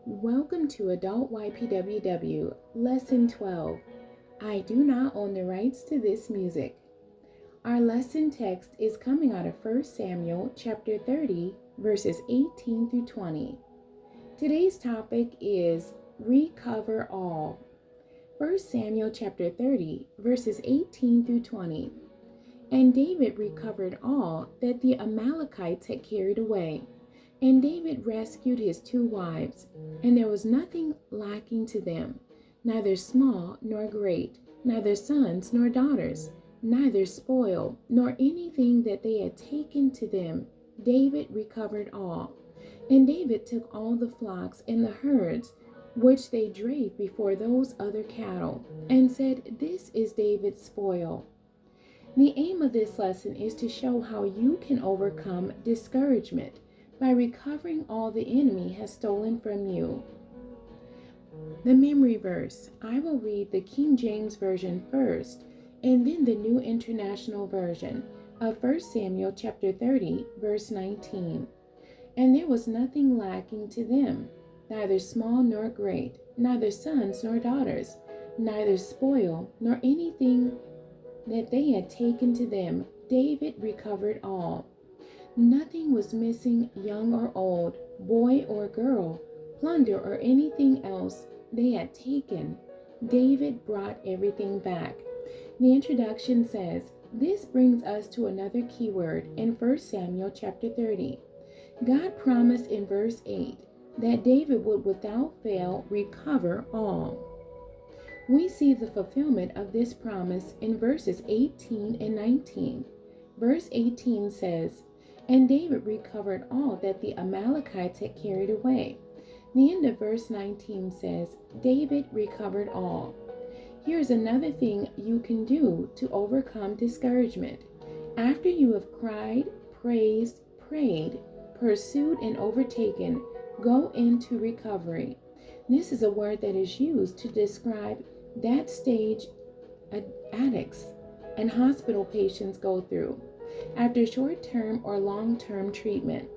Welcome to Adult ypww, Lesson 12. I do not own the rights to this music. Our lesson text is coming out of 1 Samuel chapter 30, verses 18 through 20. Today's topic is Recover All. 1 Samuel chapter 30, verses 18 through 20. And David recovered all that the Amalekites had carried away. And David rescued his 2 wives, and there was nothing lacking to them, neither small nor great, neither sons nor daughters, neither spoil, nor anything that they had taken to them. David recovered all. And David took all the flocks and the herds, which they drave before those other cattle, and said, This is David's spoil. The aim of this lesson is to show how you can overcome discouragement by recovering all the enemy has stolen from you. The memory verse. I will read the King James Version first, and then the New International Version of 1 Samuel chapter 30, verse 19. And there was nothing lacking to them, neither small nor great, neither sons nor daughters, neither spoil nor anything that they had taken to them. David recovered all. Nothing was missing, young or old, boy or girl, plunder or anything else they had taken. David brought everything back. The introduction says, this brings us to another key word in 1 Samuel chapter 30. God promised in verse 8 that David would without fail recover all. We see the fulfillment of this promise in verses 18 and 19. Verse 18 says, And David recovered all that the Amalekites had carried away. The end of verse 19 says, David recovered all. Here's another thing you can do to overcome discouragement. After you have cried, praised, prayed, pursued, and overtaken, go into recovery. This is a word that is used to describe that stage addicts and hospital patients go through after short-term or long-term treatment.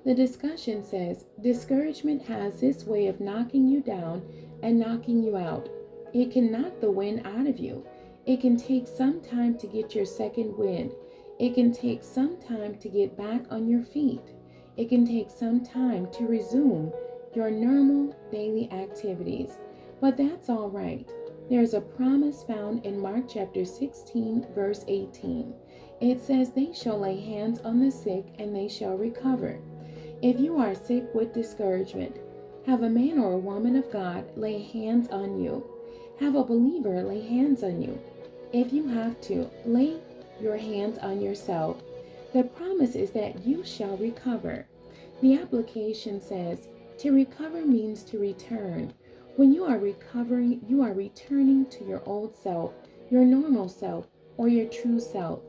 The discussion says, discouragement has this way of knocking you down and knocking you out. It can knock the wind out of you. It can take some time to get your second wind. It can take some time to get back on your feet. It can take some time to resume your normal daily activities. But that's all right. There's a promise found in Mark chapter 16, verse 18. It says, They shall lay hands on the sick and they shall recover. If you are sick with discouragement, have a man or a woman of God lay hands on you. Have a believer lay hands on you. If you have to, lay your hands on yourself. The promise is that you shall recover. The application says, to recover means to return. When you are recovering, you are returning to your old self, your normal self, or your true self.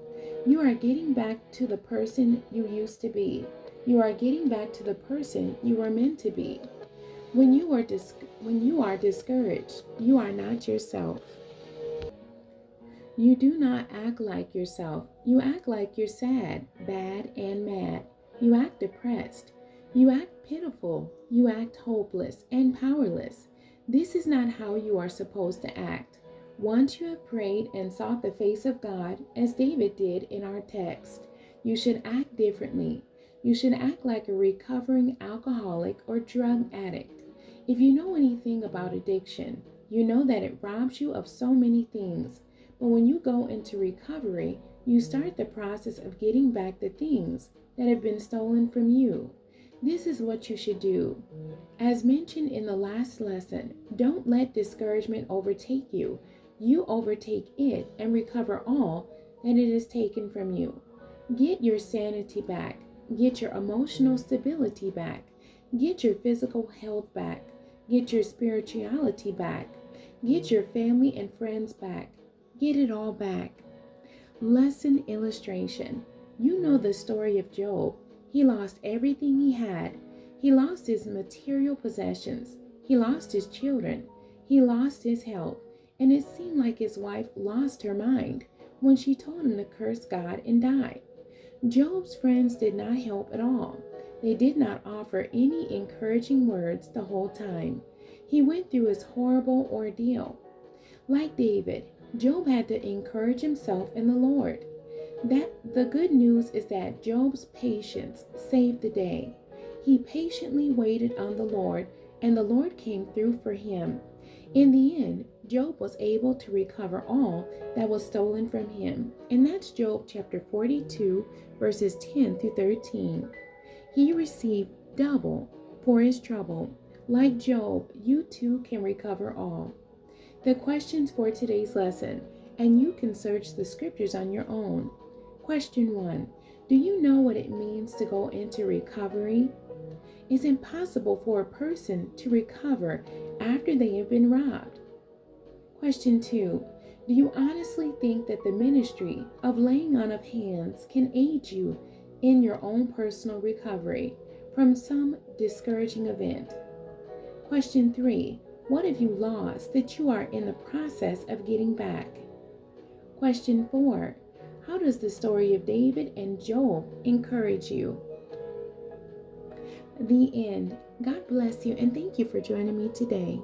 You are getting back to the person you used to be. You are getting back to the person you were meant to be. When you are discouraged, you are not yourself. You do not act like yourself. You act like you're sad, bad, and mad. You act depressed. You act pitiful. You act hopeless and powerless. This is not how you are supposed to act. Once you have prayed and sought the face of God, as David did in our text, you should act differently. You should act like a recovering alcoholic or drug addict. If you know anything about addiction, you know that it robs you of so many things. But when you go into recovery, you start the process of getting back the things that have been stolen from you. This is what you should do. As mentioned in the last lesson, don't let discouragement overtake you. You overtake it and recover all that it has taken from you. Get your sanity back. Get your emotional stability back. Get your physical health back. Get your spirituality back. Get your family and friends back. Get it all back. Lesson illustration. You know the story of Job. He lost everything he had. He lost his material possessions. He lost his children. He lost his health. And it seemed like his wife lost her mind when she told him to curse God and die. Job's friends did not help at all. They did not offer any encouraging words the whole time he went through his horrible ordeal. Like David, Job had to encourage himself in the Lord. The good news is that Job's patience saved the day. He patiently waited on the Lord, and the Lord came through for him. In the end, Job was able to recover all that was stolen from him. And that's Job chapter 42, verses 10 through 13. He received double for his trouble. Like Job, you too can recover all. The questions for today's lesson, and you can search the scriptures on your own. Question 1. Do you know what it means to go into recovery? It's impossible for a person to recover after they have been robbed. Question 2. Do you honestly think that the ministry of laying on of hands can aid you in your own personal recovery from some discouraging event? Question 3. What have you lost that you are in the process of getting back? Question 4. How does the story of David and Job encourage you? The end. God bless you, and thank you for joining me today.